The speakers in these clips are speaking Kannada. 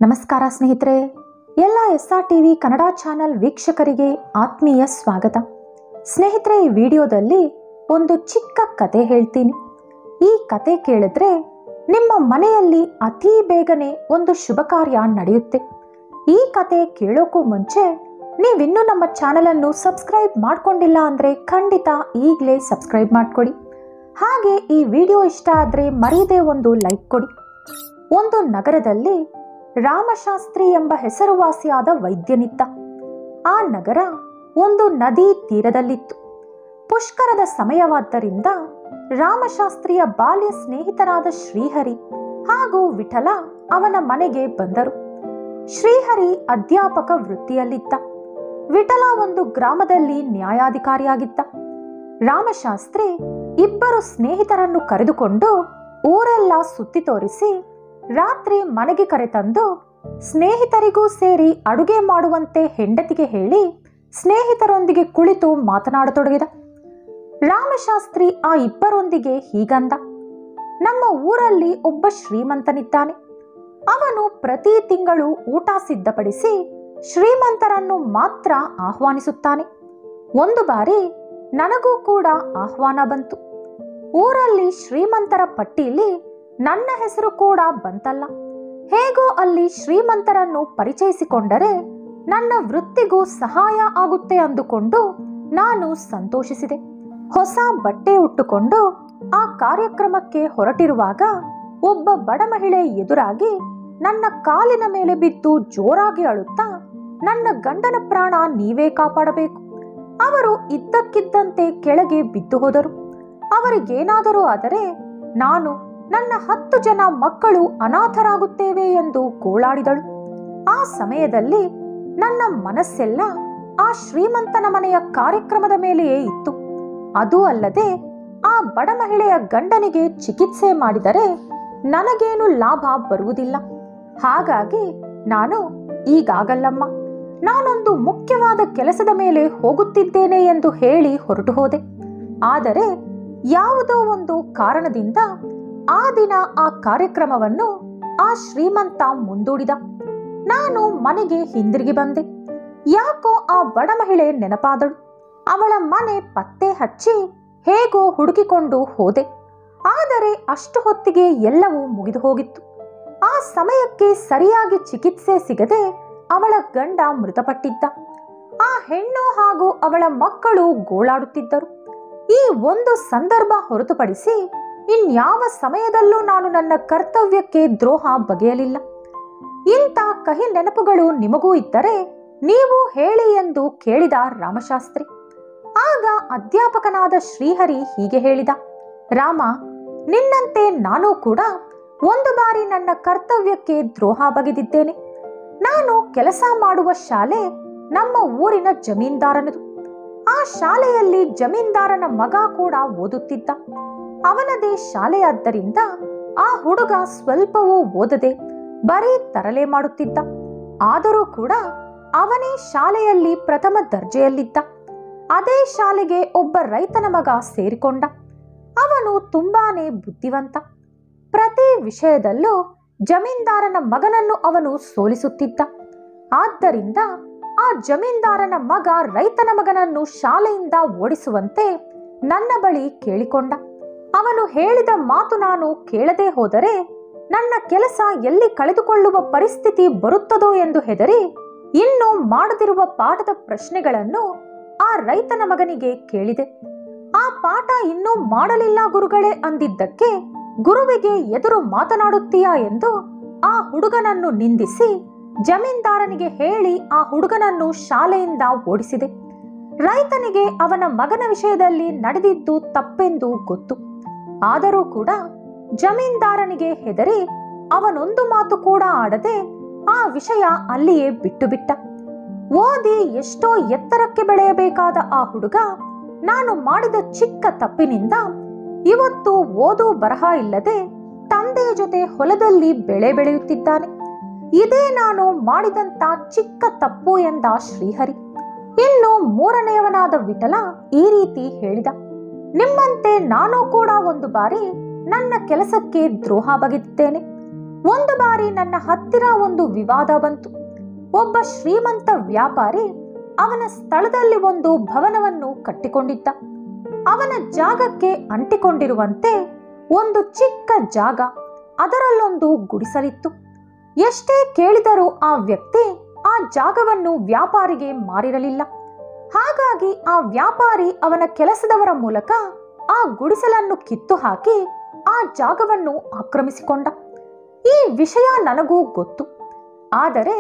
ನಮಸ್ಕಾರ ಸ್ನೇಹಿತರೆ, ಎಲ್ಲ SR TV ಕನ್ನಡ ಚಾನೆಲ್ ವೀಕ್ಷಕರಿಗೆ ಆತ್ಮೀಯ ಸ್ವಾಗತ. ಸ್ನೇಹಿತರೆ, ಈ ವಿಡಿಯೋದಲ್ಲಿ ಒಂದು ಚಿಕ್ಕ ಕತೆ ಹೇಳ್ತೀನಿ. ಈ ಕತೆ ಕೇಳಿದ್ರೆ ನಿಮ್ಮ ಮನೆಯಲ್ಲಿ ಅತಿ ಬೇಗನೆ ಒಂದು ಶುಭ ಕಾರ್ಯ ನಡೆಯುತ್ತೆ. ಈ ಕತೆ ಕೇಳೋಕ್ಕೂ ಮುಂಚೆ ನೀವಿನ್ನೂ ನಮ್ಮ ಚಾನಲನ್ನು ಸಬ್ಸ್ಕ್ರೈಬ್ ಮಾಡ್ಕೊಂಡಿಲ್ಲ ಅಂದರೆ ಖಂಡಿತ ಈಗಲೇ ಸಬ್ಸ್ಕ್ರೈಬ್ ಮಾಡ್ಕೊಳ್ಳಿ. ಹಾಗೆ ಈ ವಿಡಿಯೋ ಇಷ್ಟ ಆದರೆ ಮರೆಯದೆ ಒಂದು ಲೈಕ್ ಕೊಡಿ. ಒಂದು ನಗರದಲ್ಲಿ ರಾಮಶಾಸ್ತ್ರಿ ಎಂಬ ಹೆಸರುವಾಸಿಯಾದ ವೈದ್ಯನಿದ್ದ. ಆ ನಗರ ಒಂದು ನದಿ ತೀರದಲ್ಲಿತ್ತು. ಪುಷ್ಕರದ ಸಮಯವಾದ್ದರಿಂದ ರಾಮಶಾಸ್ತ್ರಿಯ ಬಾಲ್ಯ ಸ್ನೇಹಿತರಾದ ಶ್ರೀಹರಿ ಹಾಗೂ ವಿಠಲ ಅವನ ಮನೆಗೆ ಬಂದರು. ಶ್ರೀಹರಿ ಅಧ್ಯಾಪಕ ವೃತ್ತಿಯಲ್ಲಿದ್ದ. ವಿಠಲ ಒಂದು ಗ್ರಾಮದಲ್ಲಿ ನ್ಯಾಯಾಧಿಕಾರಿಯಾಗಿದ್ದ. ರಾಮಶಾಸ್ತ್ರಿ ಇಬ್ಬರು ಸ್ನೇಹಿತರನ್ನು ಕರೆದುಕೊಂಡು ಊರೆಲ್ಲ ಸುತ್ತಿ ತೋರಿಸಿ ರಾತ್ರಿ ಮನೆಗೆ ಕರೆತಂದು ಸ್ನೇಹಿತರಿಗೂ ಸೇರಿ ಅಡುಗೆ ಮಾಡುವಂತೆ ಹೆಂಡತಿಗೆ ಹೇಳಿ ಸ್ನೇಹಿತರೊಂದಿಗೆ ಕುಳಿತು ಮಾತನಾಡತೊಡಗಿದ. ರಾಮಶಾಸ್ತ್ರಿ ಆ ಇಬ್ಬರೊಂದಿಗೆ ಹೀಗಂದ: ನಮ್ಮ ಊರಲ್ಲಿ ಒಬ್ಬ ಶ್ರೀಮಂತನಿದ್ದಾನೆ. ಅವನು ಪ್ರತಿ ತಿಂಗಳು ಊಟ ಸಿದ್ಧಪಡಿಸಿ ಶ್ರೀಮಂತರನ್ನು ಮಾತ್ರ ಆಹ್ವಾನಿಸುತ್ತಾನೆ. ಒಂದು ಬಾರಿ ನನಗೂ ಕೂಡ ಆಹ್ವಾನ ಬಂತು. ಊರಲ್ಲಿ ಶ್ರೀಮಂತರ ಪಟ್ಟಿಯಲ್ಲಿ ನನ್ನ ಹೆಸರು ಕೂಡ ಬಂತಲ್ಲ. ಹೇಗೋ ಅಲ್ಲಿ ಶ್ರೀಮಂತರನ್ನು ಪರಿಚಯಿಸಿಕೊಂಡರೆ ನನ್ನ ವೃತ್ತಿಗೂ ಸಹಾಯ ಆಗುತ್ತೆ ಅಂದುಕೊಂಡು ನಾನು ಸಂತೋಷಿಸಿದೆ. ಹೊಸ ಬಟ್ಟೆ ಉಟ್ಟುಕೊಂಡು ಆ ಕಾರ್ಯಕ್ರಮಕ್ಕೆ ಹೊರಟಿರುವಾಗ ಒಬ್ಬ ಬಡ ಮಹಿಳೆ ಎದುರಾಗಿ ನನ್ನ ಕಾಲಿನ ಮೇಲೆ ಬಿದ್ದು ಜೋರಾಗಿ ಅಳುತ್ತಾ, ನನ್ನ ಗಂಡನ ಪ್ರಾಣ ನೀವೇ ಕಾಪಾಡಬೇಕು. ಅವರು ಇದ್ದಕ್ಕಿದ್ದಂತೆ ಕೆಳಗೆ ಬಿದ್ದು ಹೋದರು. ಅವರಿಗೇನಾದರೂ ಆದರೆ ನಾನು, ನನ್ನ 10 ಜನ ಮಕ್ಕಳು ಅನಾಥರಾಗುತ್ತೇವೆ ಎಂದು ಗೋಳಾಡಿದಳು. ಆ ಸಮಯದಲ್ಲಿ ನನ್ನ ಮನಸ್ಸೆಲ್ಲ ಆ ಶ್ರೀಮಂತನ ಮನೆಯ ಕಾರ್ಯಕ್ರಮದ ಮೇಲೆಯೇ ಇತ್ತು. ಅದೂ ಅಲ್ಲದೆ ಆ ಬಡ ಮಹಿಳೆಯ ಗಂಡನಿಗೆ ಚಿಕಿತ್ಸೆ ಮಾಡಿದರೆ ನನಗೇನು ಲಾಭ ಬರುವುದಿಲ್ಲ. ಹಾಗಾಗಿ ನಾನು, ಈಗಾಗಲ್ಲಮ್ಮ, ನಾನೊಂದು ಮುಖ್ಯವಾದ ಕೆಲಸದ ಮೇಲೆ ಹೋಗುತ್ತಿದ್ದೇನೆ ಎಂದು ಹೇಳಿ ಹೊರಟು ಹೋದೆ. ಆದರೆ ಯಾವುದೋ ಒಂದು ಕಾರಣದಿಂದ ಆ ದಿನ ಆ ಕಾರ್ಯಕ್ರಮವನ್ನು ಆ ಶ್ರೀಮಂತ ಮುಂದೂಡಿದ. ನಾನು ಮನೆಗೆ ಹಿಂದಿರುಗಿ ಬಂದೆ. ಯಾಕೋ ಆ ಬಡ ಮಹಿಳೆ ನೆನಪಾದಳು. ಅವಳ ಮನೆ ಪತ್ತೆ ಹಚ್ಚಿ ಹೇಗೋ ಹುಡುಕಿಕೊಂಡು ಹೋದೆ. ಆದರೆ ಅಷ್ಟು ಹೊತ್ತಿಗೆ ಎಲ್ಲವೂ ಮುಗಿದು ಹೋಗಿತ್ತು. ಆ ಸಮಯಕ್ಕೆ ಸರಿಯಾಗಿ ಚಿಕಿತ್ಸೆ ಸಿಗದೆ ಅವಳ ಗಂಡ ಮೃತಪಟ್ಟಿದ್ದ. ಆ ಹೆಣ್ಣು ಹಾಗೂ ಅವಳ ಮಕ್ಕಳು ಗೋಳಾಡುತ್ತಿದ್ದರು. ಈ ಒಂದು ಸಂದರ್ಭ ಹೊರತುಪಡಿಸಿ ಇನ್ಯಾವ ಸಮಯದಲ್ಲೂ ನಾನು ನನ್ನ ಕರ್ತವ್ಯಕ್ಕೆ ದ್ರೋಹ ಬಗೆಯಲಿಲ್ಲ. ಇಂಥ ಕಹಿ ನೆನಪುಗಳು ನಿಮಗೂ ಇದ್ದರೆ ನೀವು ಹೇಳಿ ಎಂದು ಕೇಳಿದ ರಾಮಶಾಸ್ತ್ರಿ. ಆಗ ಅಧ್ಯಾಪಕನಾದ ಶ್ರೀಹರಿ ಹೀಗೆ ಹೇಳಿದ: ರಾಮ, ನಿನ್ನಂತೆ ನಾನು ಕೂಡ ಒಂದು ಬಾರಿ ನನ್ನ ಕರ್ತವ್ಯಕ್ಕೆ ದ್ರೋಹ ಬಗೆದಿದ್ದೇನೆ. ನಾನು ಕೆಲಸ ಮಾಡುವ ಶಾಲೆ ನಮ್ಮ ಊರಿನ ಜಮೀನ್ದಾರನದು. ಆ ಶಾಲೆಯಲ್ಲಿ ಜಮೀನ್ದಾರನ ಮಗ ಕೂಡ ಓದುತ್ತಿದ್ದ. ಅವನದೇ ಶಾಲೆಯಾದ್ದರಿಂದ ಆ ಹುಡುಗ ಸ್ವಲ್ಪವೂ ಓದದೆ ಬರೀ ತರಲೆ ಮಾಡುತ್ತಿದ್ದ. ಆದರೂ ಕೂಡ ಅವನೇ ಶಾಲೆಯಲ್ಲಿ ಪ್ರಥಮ ದರ್ಜೆಯಲ್ಲಿದ್ದ. ಅದೇ ಶಾಲೆಗೆ ಒಬ್ಬ ರೈತನ ಮಗ ಸೇರಿಕೊಂಡ. ಅವನು ತುಂಬಾನೇ ಬುದ್ಧಿವಂತ. ಪ್ರತಿ ವಿಷಯದಲ್ಲೂ ಜಮೀನ್ದಾರನ ಮಗನನ್ನು ಅವನು ಸೋಲಿಸುತ್ತಿದ್ದ. ಆದ್ದರಿಂದ ಆ ಜಮೀನ್ದಾರನ ಮಗ ರೈತನ ಮಗನನ್ನು ಶಾಲೆಯಿಂದ ಓಡಿಸುವಂತೆ ನನ್ನ ಬಳಿ ಕೇಳಿಕೊಂಡ. ಅವನು ಹೇಳಿದ ಮಾತು ನಾನು ಕೇಳದೆ ಹೋದರೆ ನನ್ನ ಕೆಲಸ ಎಲ್ಲಿ ಕಳೆದುಕೊಳ್ಳುವ ಪರಿಸ್ಥಿತಿ ಬರುತ್ತದೋ ಎಂದು ಹೆದರಿ ಇನ್ನೂ ಮಾಡದಿರುವ ಪಾಠದ ಪ್ರಶ್ನೆಗಳನ್ನು ಆ ರೈತನ ಮಗನಿಗೆ ಕೇಳಿದೆ. ಆ ಪಾಠ ಇನ್ನೂ ಮಾಡಲಿಲ್ಲ ಗುರುಗಳೇ ಅಂದಿದ್ದಕ್ಕೆ ಗುರುವಿಗೆ ಎದುರು ಮಾತನಾಡುತ್ತೀಯಾ ಎಂದು ಆ ಹುಡುಗನನ್ನು ನಿಂದಿಸಿ ಜಮೀನ್ದಾರನಿಗೆ ಹೇಳಿ ಆ ಹುಡುಗನನ್ನು ಶಾಲೆಯಿಂದ ಓಡಿಸಿದೆ. ರೈತನಿಗೆ ಅವನ ಮಗನ ವಿಷಯದಲ್ಲಿ ನಡೆದಿದ್ದು ತಪ್ಪೆಂದು ಗೊತ್ತು. ಆದರೂ ಕೂಡ ಜಮೀನ್ದಾರನಿಗೆ ಹೆದರಿ ಅವನೊಂದು ಮಾತು ಕೂಡ ಆಡದೆ ಆ ವಿಷಯ ಅಲ್ಲಿಯೇ ಬಿಟ್ಟು ಬಿಟ್ಟ. ಓದಿ ಎಷ್ಟೋ ಎತ್ತರಕ್ಕೆ ಬೆಳೆಯಬೇಕಾದ ಆ ಹುಡುಗ ನಾನು ಮಾಡಿದ ಚಿಕ್ಕ ತಪ್ಪಿನಿಂದ ಇವತ್ತು ಓದು ಬರಹ ಇಲ್ಲದೆ ತಂದೆಯ ಜೊತೆ ಹೊಲದಲ್ಲಿ ಬೆಳೆ ಬೆಳೆಯುತ್ತಿದ್ದಾನೆ. ಇದೇ ನಾನು ಮಾಡಿದಂತ ಚಿಕ್ಕ ತಪ್ಪು ಎಂದ ಶ್ರೀಹರಿ. ಇನ್ನು ಮೂರನೆಯವನಾದ ವಿಠಲ ಈ ರೀತಿ ಹೇಳಿದ: ನಿಮ್ಮಂತೆ ನಾನು ಕೂಡ ಒಂದು ಬಾರಿ ನನ್ನ ಕೆಲಸಕ್ಕೆ ದ್ರೋಹ ಬಗೆದಿದ್ದೇನೆ. ಒಂದು ಬಾರಿ ನನ್ನ ಹತ್ತಿರ ಒಂದು ವಿವಾದ ಬಂತು. ಒಬ್ಬ ಶ್ರೀಮಂತ ವ್ಯಾಪಾರಿ ಅವನ ಸ್ಥಳದಲ್ಲಿ ಒಂದು ಭವನವನ್ನು ಕಟ್ಟಿಕೊಂಡಿದ್ದ. ಅವನ ಜಾಗಕ್ಕೆ ಅಂಟಿಕೊಂಡಿರುವಂತೆ ಒಂದು ಚಿಕ್ಕ ಜಾಗ, ಅದರಲ್ಲೊಂದು ಗುಡಿಸಲಿತ್ತು. ಎಷ್ಟೇ ಕೇಳಿದರೂ ಆ ವ್ಯಕ್ತಿ ಆ ಜಾಗವನ್ನು ವ್ಯಾಪಾರಿಗೆ ಮಾರಿರಲಿಲ್ಲ. ಹಾಗಾಗಿ ಆ ವ್ಯಾಪಾರಿ ಅವನ ಕೆಲಸದವರ ಮೂಲಕ ಆ ಗುಡಿಸಲನ್ನು ಕಿತ್ತು ಹಾಕಿ ಆ ಜಾಗವನ್ನು ಆಕ್ರಮಿಸಿಕೊಂಡ. ಈ ವಿಷಯ ನನಗೂ ಗೊತ್ತು. ಆದರೆ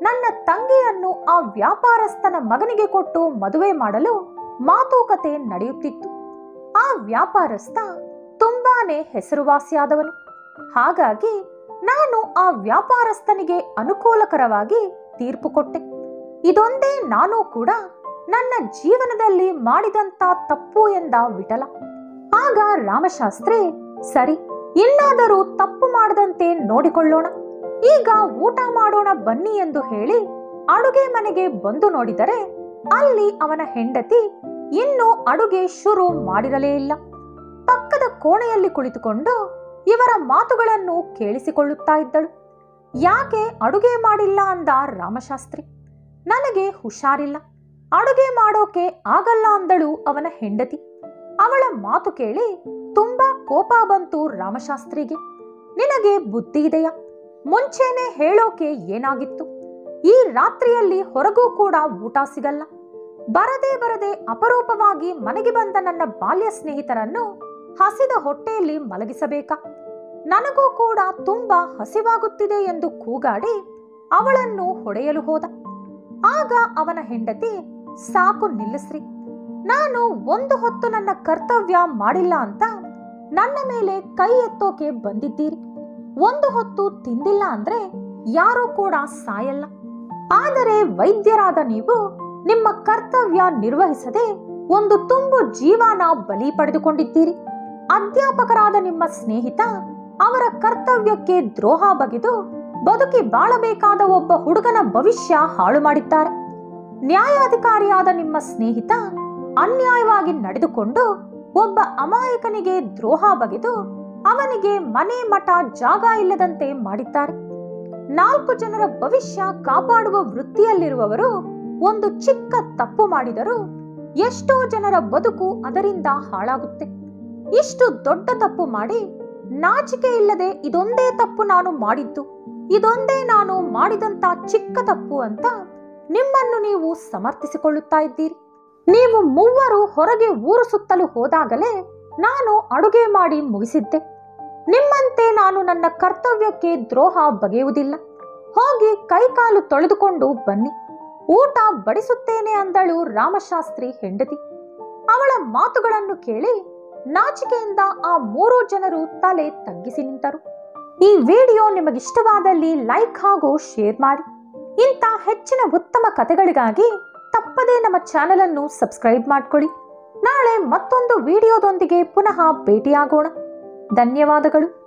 ನನ್ನ ತಂಗಿಯನ್ನು ಆ ವ್ಯಾಪಾರಸ್ಥನ ಮಗನಿಗೆ ಕೊಟ್ಟು ಮದುವೆ ಮಾಡಲು ಮಾತುಕತೆ ನಡೆಯುತ್ತಿತ್ತು. ಆ ವ್ಯಾಪಾರಸ್ಥ ತುಂಬಾನೇ ಹೆಸರುವಾಸಿಯಾದವನು. ಹಾಗಾಗಿ ನಾನು ಆ ವ್ಯಾಪಾರಸ್ಥನಿಗೆ ಅನುಕೂಲಕರವಾಗಿ ತೀರ್ಪು ಕೊಟ್ಟೆ. ಇದೊಂದೇ ನಾನು ಕೂಡ ನನ್ನ ಜೀವನದಲ್ಲಿ ಮಾಡಿದಂತ ತಪ್ಪು ಎಂದ ವಿಠಲ. ಆಗ ರಾಮಶಾಸ್ತ್ರಿ, ಸರಿ, ಇನ್ನಾದರೂ ತಪ್ಪು ಮಾಡದಂತೆ ನೋಡಿಕೊಳ್ಳೋಣ, ಈಗ ಊಟ ಮಾಡೋಣ ಬನ್ನಿ ಎಂದು ಹೇಳಿ ಅಡುಗೆ ಮನೆಗೆ ಬಂದು ನೋಡಿದರೆ ಅಲ್ಲಿ ಅವನ ಹೆಂಡತಿ ಇನ್ನೂ ಅಡುಗೆ ಶುರು ಮಾಡಿರಲೇ ಇಲ್ಲ. ಪಕ್ಕದ ಕೋಣೆಯಲ್ಲಿ ಕುಳಿತುಕೊಂಡು ಇವರ ಮಾತುಗಳನ್ನು ಕೇಳಿಸಿಕೊಳ್ಳುತ್ತಾ ಇದ್ದಳು. ಯಾಕೆ ಅಡುಗೆ ಮಾಡಿಲ್ಲ ಅಂದ ರಾಮಶಾಸ್ತ್ರಿ. ನನಗೆ ಹುಷಾರಿಲ್ಲ, ಅಡುಗೆ ಮಾಡೋಕೆ ಆಗಲ್ಲ ಅಂದಳು ಅವನ ಹೆಂಡತಿ. ಅವಳ ಮಾತು ಕೇಳಿ ತುಂಬಾ ಕೋಪ ಬಂತು ರಾಮಶಾಸ್ತ್ರಿಗೆ. ನಿನಗೆ ಬುದ್ಧಿ ಇದೆಯಾ? ಮುಂಚೆನೆ ಹೇಳೋಕೆ ಏನಾಗಿತ್ತು? ಈ ರಾತ್ರಿಯಲ್ಲಿ ಹೊರಗೂ ಕೂಡ ಊಟ ಸಿಗಲ್ಲ. ಬರದೆ ಅಪರೂಪವಾಗಿ ಮನೆಗೆ ಬಂದ ನನ್ನ ಬಾಲ್ಯ ಸ್ನೇಹಿತರನ್ನು ಹಸಿದ ಹೊಟ್ಟೆಯಲ್ಲಿ ಮಲಗಿಸಬೇಕಾ? ನನಗೂ ಕೂಡ ತುಂಬಾ ಹಸಿವಾಗುತ್ತಿದೆ ಎಂದು ಕೂಗಾಡಿ ಅವಳನ್ನು ಹೊಡೆಯಲು ಹೋದ. ಆಗ ಅವನ ಹೆಂಡತಿ, ಸಾಕು ನಿಲ್ಲಿಸ್ರಿ, ನಾನು ಒಂದು ಹೊತ್ತು ನನ್ನ ಕರ್ತವ್ಯ ಮಾಡಿಲ್ಲ ಅಂತ ನನ್ನ ಮೇಲೆ ಕೈ ಎತ್ತೋಕೆ ಬಂದಿದ್ದೀರಿ. ಒಂದು ಹೊತ್ತು ತಿಂದಿಲ್ಲ ಅಂದ್ರೆ ಯಾರೂ ಕೂಡ ಸಾಯಲ್ಲ. ಆದರೆ ವೈದ್ಯರಾದ ನೀವು ನಿಮ್ಮ ಕರ್ತವ್ಯ ನಿರ್ವಹಿಸದೆ ಒಂದು ತುಂಬು ಜೀವನ ಬಲಿ ಪಡೆದುಕೊಂಡಿದ್ದೀರಿ. ಅಧ್ಯಾಪಕರಾದ ನಿಮ್ಮ ಸ್ನೇಹಿತ ಅವರ ಕರ್ತವ್ಯಕ್ಕೆ ದ್ರೋಹ ಬಗೆದು ಬದುಕಿ ಬಾಳಬೇಕಾದ ಒಬ್ಬ ಹುಡುಗನ ಭವಿಷ್ಯ ಹಾಳು ಮಾಡಿದ್ದಾರೆ. ನ್ಯಾಯಾಧಿಕಾರಿಯಾದ ನಿಮ್ಮ ಸ್ನೇಹಿತ ಅನ್ಯಾಯವಾಗಿ ನಡೆದುಕೊಂಡು ಒಬ್ಬ ಅಮಾಯಕನಿಗೆ ದ್ರೋಹ ಬಗೆದು ಅವನಿಗೆ ಮನೆ ಮಠ ಜಾಗ ಇಲ್ಲದಂತೆ ಮಾಡಿದ್ದಾರೆ. 4 ಜನರ ಭವಿಷ್ಯ ಕಾಪಾಡುವ ವೃತ್ತಿಯಲ್ಲಿರುವವರು ಒಂದು ಚಿಕ್ಕ ತಪ್ಪು ಮಾಡಿದರೂ ಎಷ್ಟೋ ಜನರ ಬದುಕು ಅದರಿಂದ ಹಾಳಾಗುತ್ತೆ. ಇಷ್ಟು ದೊಡ್ಡ ತಪ್ಪು ಮಾಡಿ ನಾಚಿಕೆ ಇಲ್ಲದೆ ಇದೊಂದೇ ತಪ್ಪು ನಾನು ಮಾಡಿದ್ದು, ಇದೊಂದೇ ನಾನು ಮಾಡಿದಂತ ಚಿಕ್ಕ ತಪ್ಪು ಅಂತ ನಿಮ್ಮನ್ನು ನೀವು ಸಮರ್ಥಿಸಿಕೊಳ್ಳುತ್ತಾ ಇದ್ದೀರಿ. ನೀವು ಮೂವರು ಹೊರಗೆ ಊರು ಸುತ್ತಲು ಹೋದಾಗಲೇ ನಾನು ಅಡುಗೆ ಮಾಡಿ ಮುಗಿಸಿದ್ದೆ. ನಿಮ್ಮಂತೆ ನಾನು ನನ್ನ ಕರ್ತವ್ಯಕ್ಕೆ ದ್ರೋಹ ಬಗೆಯುವುದಿಲ್ಲ. ಹೋಗಿ ಕೈಕಾಲು ತೊಳೆದುಕೊಂಡು ಬನ್ನಿ, ಊಟ ಬಡಿಸುತ್ತೇನೆ ಅಂದಳು ರಾಮಶಾಸ್ತ್ರಿ ಹೆಂಡತಿ. ಅವಳ ಮಾತುಗಳನ್ನು ಕೇಳಿ ನಾಚಿಕೆಯಿಂದ ಆ 3 ಜನರು ತಲೆ ತಗ್ಗಿಸಿ ನಿಂತರು. ಈ ವಿಡಿಯೋ ನಿಮಗಿಷ್ಟವಾದಲ್ಲಿ ಲೈಕ್ ಹಾಗೂ ಶೇರ್ ಮಾಡಿ. ಇಂಥ ಹೆಚ್ಚಿನ ಉತ್ತಮ ಕಥೆಗಳಿಗಾಗಿ ತಪ್ಪದೇ ನಮ್ಮ ಚಾನೆಲ್ ಅನ್ನು ಸಬ್ಸ್ಕ್ರೈಬ್ ಮಾಡ್ಕೊಳ್ಳಿ. ನಾಳೆ ಮತ್ತೊಂದು ವಿಡಿಯೋದೊಂದಿಗೆ ಪುನಃ ಭೇಟಿಯಾಗೋಣ. ಧನ್ಯವಾದಗಳು.